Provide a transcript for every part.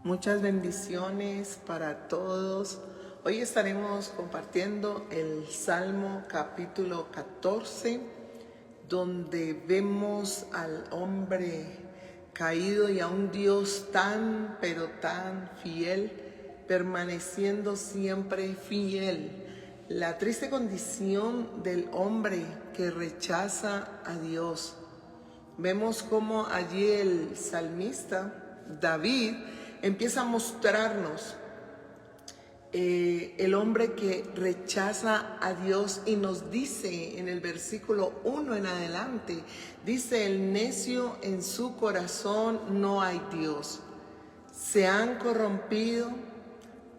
Muchas bendiciones para todos. Hoy estaremos compartiendo el Salmo capítulo 14, donde vemos al hombre caído y a un Dios tan, pero tan fiel, permaneciendo siempre fiel. La triste condición del hombre que rechaza a Dios. Vemos cómo allí el salmista David empieza a mostrarnos el hombre que rechaza a Dios y nos dice en el versículo 1 en adelante, dice: el necio en su corazón no hay Dios, se han corrompido,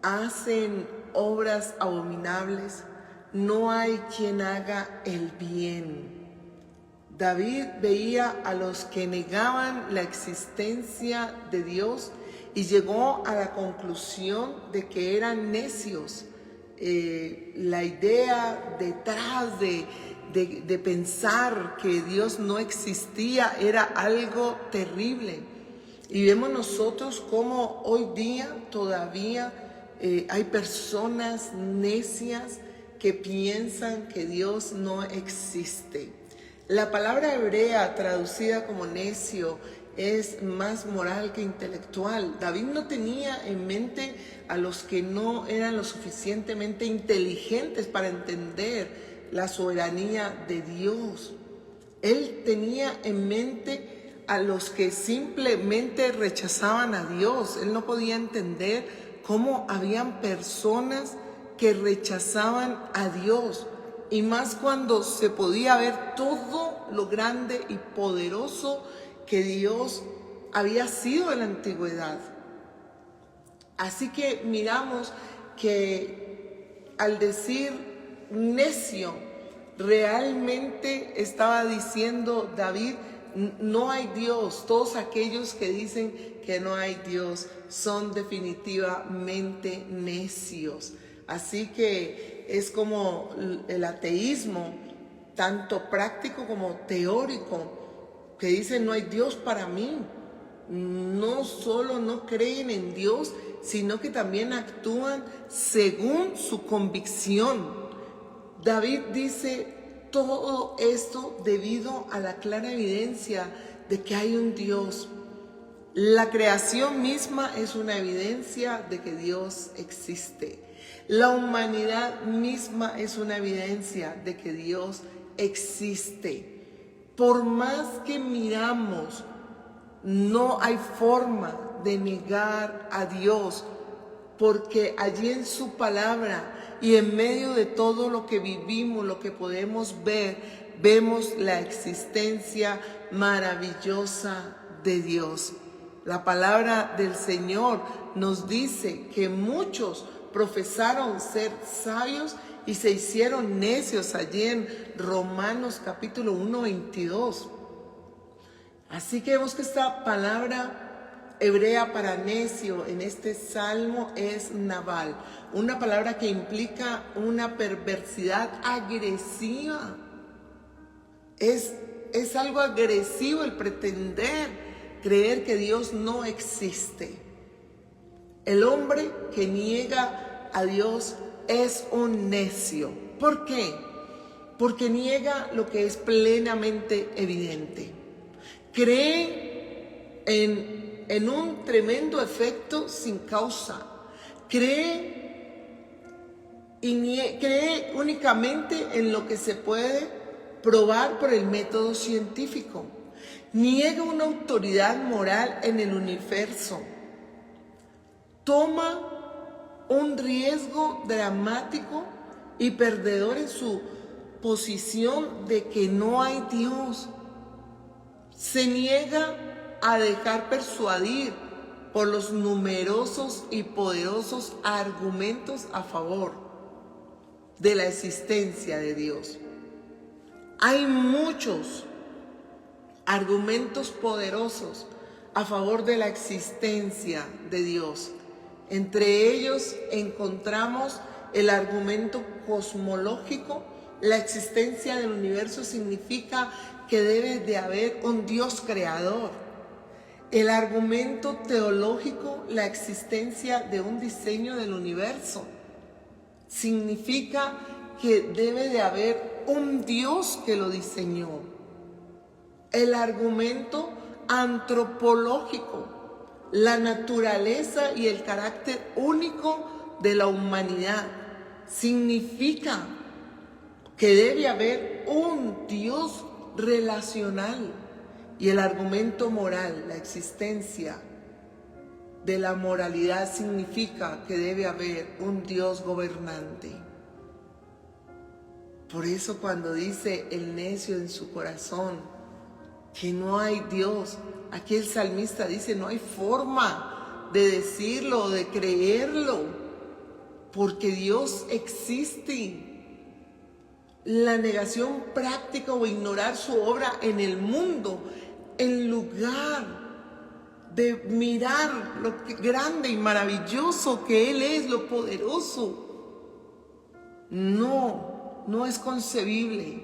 hacen obras abominables, no hay quien haga el bien. David veía a los que negaban la existencia de Dios y llegó a la conclusión de que eran necios. La idea detrás de pensar que Dios no existía era algo terrible. Y vemos nosotros cómo hoy día todavía hay personas necias que piensan que Dios no existe. La palabra hebrea traducida como necio es más moral que intelectual. David no tenía en mente a los que no eran lo suficientemente inteligentes para entender la soberanía de Dios. Él tenía en mente a los que simplemente rechazaban a Dios. Él no podía entender cómo habían personas que rechazaban a Dios. Y más cuando se podía ver todo lo grande y poderoso que Dios había sido en la antigüedad. Así que miramos que al decir necio, realmente estaba diciendo David: no hay Dios. Todos aquellos que dicen que no hay Dios son definitivamente necios. Así que es como el ateísmo, tanto práctico como teórico, que dice: no hay Dios para mí. No solo no creen en Dios, sino que también actúan según su convicción. David dice todo esto debido a la clara evidencia de que hay un Dios. La creación misma es una evidencia de que Dios existe. La humanidad misma es una evidencia de que Dios existe. Por más que miramos, no hay forma de negar a Dios, porque allí en su palabra y en medio de todo lo que vivimos, lo que podemos ver, vemos la existencia maravillosa de Dios. La palabra del Señor nos dice que muchos profesaron ser sabios y se hicieron necios, allí en Romanos capítulo 1, 22. Así que vemos que esta palabra hebrea para necio en este salmo es naval, una palabra que implica una perversidad agresiva. Es algo agresivo el pretender creer que Dios no existe. El hombre que niega a Dios es un necio. ¿Por qué? Porque niega lo que es plenamente evidente. Cree en un tremendo efecto sin causa. Cree únicamente en lo que se puede probar por el método científico. Niega una autoridad moral en el universo. Toma un riesgo dramático y perdedor en su posición de que no hay Dios. Se niega a dejar persuadir por los numerosos y poderosos argumentos a favor de la existencia de Dios. Hay muchos argumentos poderosos a favor de la existencia de Dios. Entre ellos encontramos el argumento cosmológico. La existencia del universo significa que debe de haber un Dios creador. El argumento teológico, la existencia de un diseño del universo, significa que debe de haber un Dios que lo diseñó. El argumento antropológico, la naturaleza y el carácter único de la humanidad, significa que debe haber un Dios relacional. Y el argumento moral, la existencia de la moralidad, significa que debe haber un Dios gobernante. Por eso cuando dice el necio en su corazón que no hay Dios, aquí el salmista dice no hay forma de decirlo o de creerlo, porque Dios existe. La negación práctica o ignorar su obra en el mundo, en lugar de mirar lo grande y maravilloso que Él es, lo poderoso, no es concebible.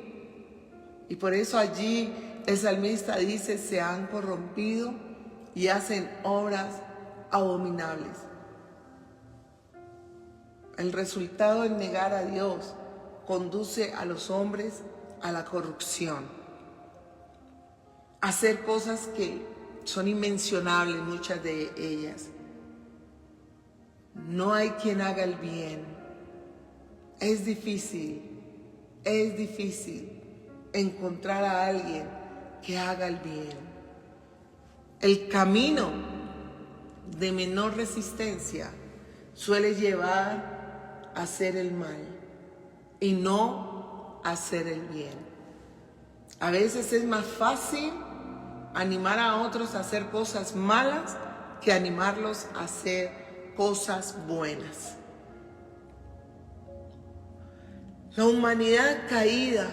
Y por eso allí el salmista dice, se han corrompido y hacen obras abominables. El resultado de negar a Dios conduce a los hombres a la corrupción, a hacer cosas que son inmencionables, muchas de ellas. No hay quien haga el bien. Es difícil encontrar a alguien que haga el bien. El camino de menor resistencia suele llevar a hacer el mal y no hacer el bien. A veces es más fácil animar a otros a hacer cosas malas que animarlos a hacer cosas buenas. La humanidad caída,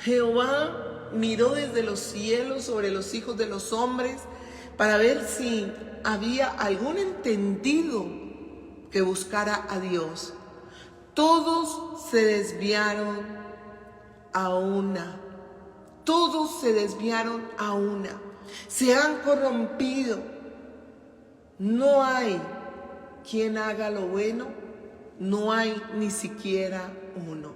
Jehová miró desde los cielos sobre los hijos de los hombres para ver si había algún entendido que buscara a Dios. Todos se desviaron a una. Todos se desviaron a una. Se han corrompido. No hay quien haga lo bueno. No hay ni siquiera uno.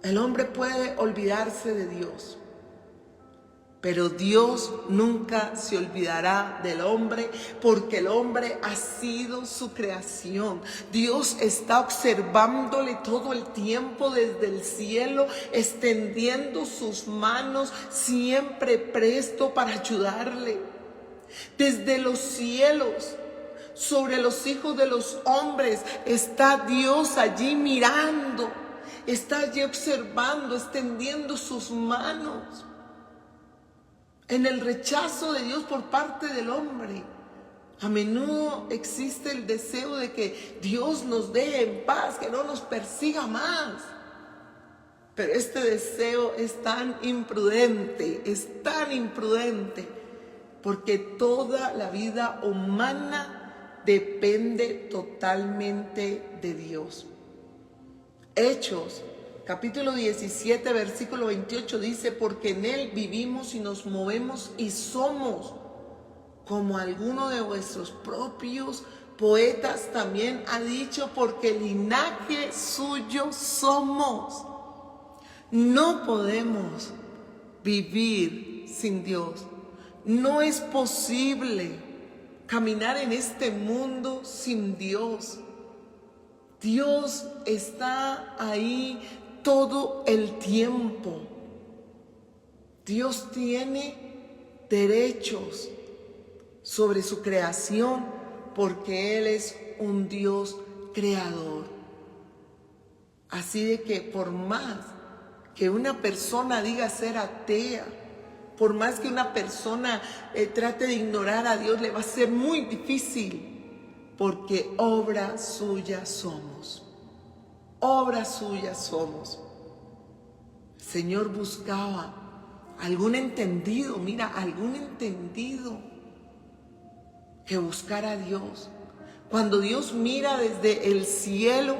El hombre puede olvidarse de Dios, pero Dios nunca se olvidará del hombre, porque el hombre ha sido su creación. Dios está observándole todo el tiempo desde el cielo, extendiendo sus manos, siempre presto para ayudarle. Desde los cielos, sobre los hijos de los hombres, está Dios allí mirando, está allí observando, extendiendo sus manos. En el rechazo de Dios por parte del hombre, a menudo existe el deseo de que Dios nos deje en paz, que no nos persiga más. Pero este deseo es tan imprudente, porque toda la vida humana depende totalmente de Dios. Hechos capítulo 17, versículo 28 dice, porque en Él vivimos y nos movemos y somos, como alguno de vuestros propios poetas también ha dicho, porque linaje suyo somos. No podemos vivir sin Dios. No es posible caminar en este mundo sin Dios. Dios está ahí todo el tiempo. Dios tiene derechos sobre su creación porque Él es un Dios creador. Así de que por más que una persona diga ser atea, por más que una persona trate de ignorar a Dios, le va a ser muy difícil, porque obra suya somos. Obra suya somos. El Señor buscaba algún entendido, algún entendido que buscara a Dios. Cuando Dios mira desde el cielo,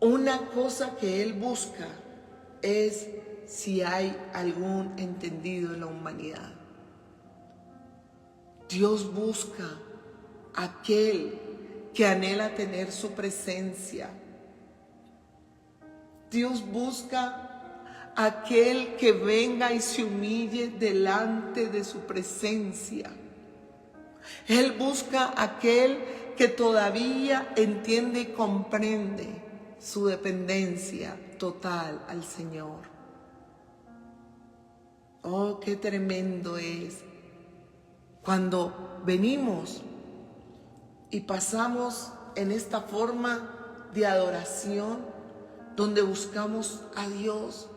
una cosa que Él busca es si hay algún entendido en la humanidad. Dios busca aquel que anhela tener su presencia. Dios busca aquel que venga y se humille delante de su presencia. Él busca aquel que todavía entiende y comprende su dependencia total al Señor. Oh, qué tremendo es cuando venimos y pasamos en esta forma de adoración, donde buscamos a Dios,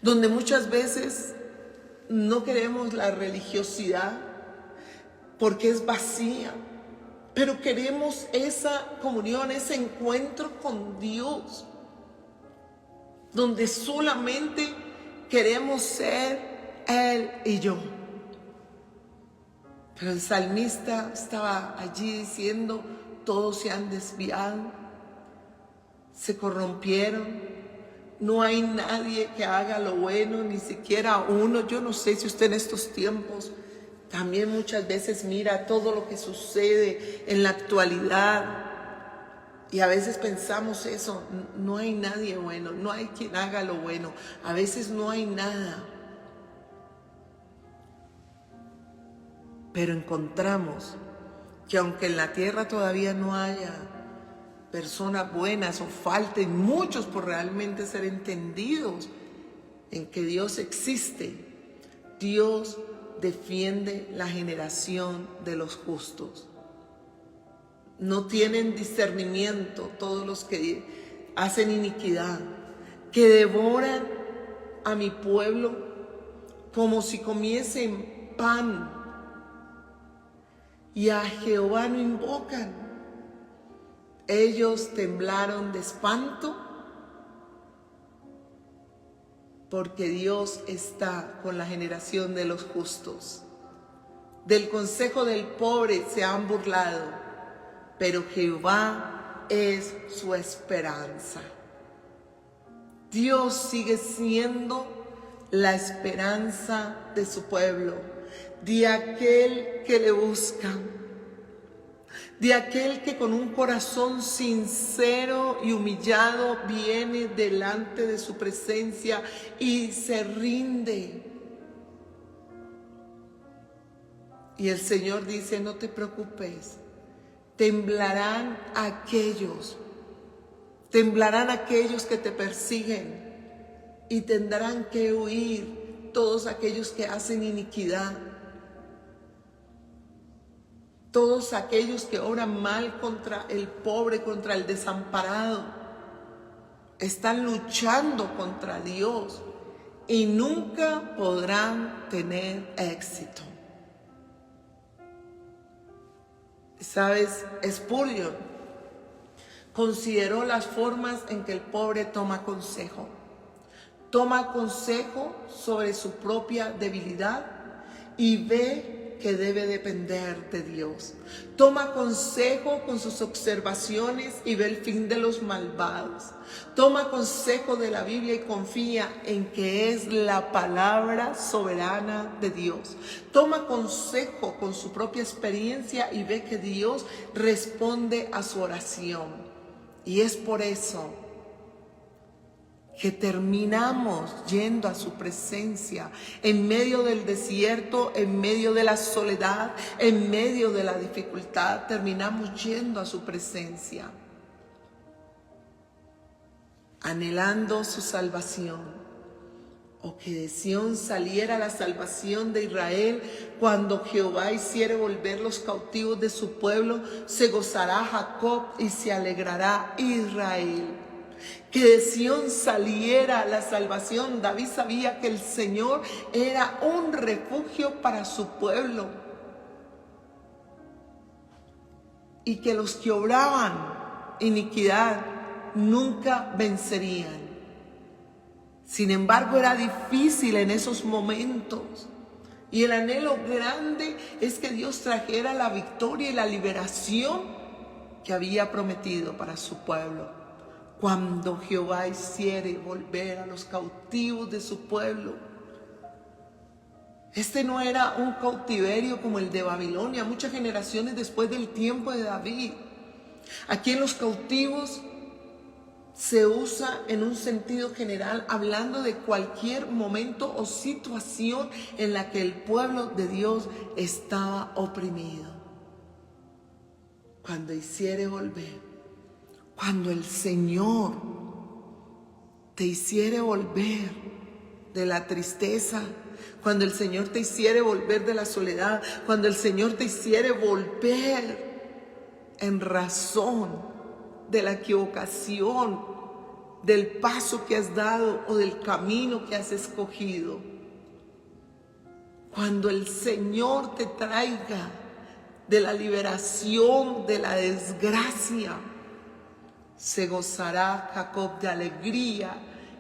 donde muchas veces no queremos la religiosidad porque es vacía, pero queremos esa comunión, ese encuentro con Dios, donde solamente queremos ser Él y yo. Pero el salmista estaba allí diciendo: todos se han desviado, se corrompieron, no hay nadie que haga lo bueno, ni siquiera uno. Yo no sé si usted en estos tiempos también muchas veces mira todo lo que sucede en la actualidad y a veces pensamos eso: no hay nadie bueno, no hay quien haga lo bueno, a veces no hay nada. Pero encontramos que aunque en la tierra todavía no haya personas buenas o falten muchos por realmente ser entendidos en que Dios existe, Dios defiende la generación de los justos. No tienen discernimiento todos los que hacen iniquidad, que devoran a mi pueblo como si comiesen pan, y a Jehová no invocan. Ellos temblaron de espanto porque Dios está con la generación de los justos. Del consejo del pobre se han burlado, pero Jehová es su esperanza. Dios sigue siendo la esperanza de su pueblo, de aquel que le busca, de aquel que con un corazón sincero y humillado viene delante de su presencia y se rinde. Y el Señor dice: no te preocupes, temblarán aquellos que te persiguen, y tendrán que huir todos aquellos que hacen iniquidad, todos aquellos que obran mal contra el pobre, contra el desamparado. Están luchando contra Dios y nunca podrán tener éxito. ¿Sabes? Spurgeon consideró las formas en que el pobre toma consejo. Toma consejo sobre su propia debilidad y ve que debe depender de Dios. Toma consejo con sus observaciones y ve el fin de los malvados. Toma consejo de la Biblia y confía en que es la palabra soberana de Dios. Toma consejo con su propia experiencia y ve que Dios responde a su oración. Y es por eso que terminamos yendo a su presencia en medio del desierto, en medio de la soledad, en medio de la dificultad. Terminamos yendo a su presencia, anhelando su salvación. O que de Sión saliera la salvación de Israel. Cuando Jehová hiciere volver los cautivos de su pueblo, se gozará Jacob y se alegrará Israel. Que de Sión saliera la salvación. David sabía que el Señor era un refugio para su pueblo y que los que obraban iniquidad nunca vencerían. Sin embargo, era difícil en esos momentos, y el anhelo grande es que Dios trajera la victoria y la liberación que había prometido para su pueblo. cuando Jehová hiciere volver a los cautivos de su pueblo. Este no era un cautiverio como el de Babilonia, muchas generaciones después del tiempo de David. Aquí en los cautivos se usa en un sentido general, hablando de cualquier momento o situación en la que el pueblo de Dios estaba oprimido. Cuando hiciere volver, cuando el Señor te hiciere volver de la tristeza, cuando el Señor te hiciere volver de la soledad, cuando el Señor te hiciere volver en razón de la equivocación, del paso que has dado o del camino que has escogido. Cuando el Señor te traiga de la liberación de la desgracia, se gozará Jacob de alegría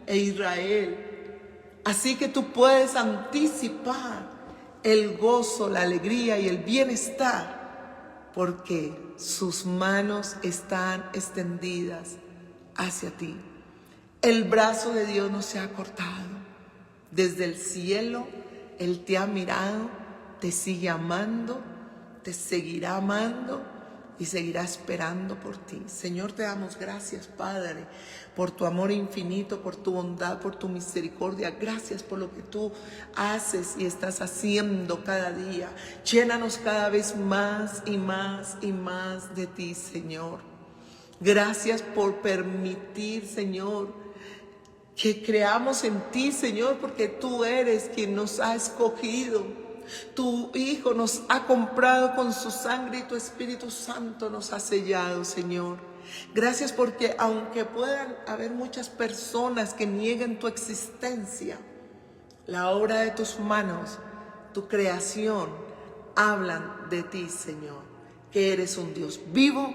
e Israel. Así que tú puedes anticipar el gozo, la alegría y el bienestar, porque sus manos están extendidas hacia ti. El brazo de Dios no se ha cortado. Desde el cielo Él te ha mirado, te sigue amando, te seguirá amando y seguirá esperando por ti. Señor, te damos gracias, Padre, por tu amor infinito, por tu bondad, por tu misericordia. Gracias por lo que tú haces y estás haciendo cada día. Llénanos cada vez más y más y más de ti, Señor. Gracias por permitir, Señor, que creamos en ti, Señor, porque tú eres quien nos ha escogido. Tu Hijo nos ha comprado con su sangre y tu Espíritu Santo nos ha sellado, Señor. Gracias porque aunque puedan haber muchas personas que nieguen tu existencia, la obra de tus manos, tu creación, hablan de ti, Señor, que eres un Dios vivo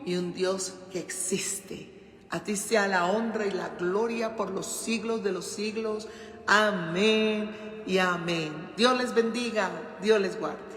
y un Dios que existe. A ti sea la honra y la gloria por los siglos de los siglos. Amén y amén. Dios les bendiga, Dios les guarde.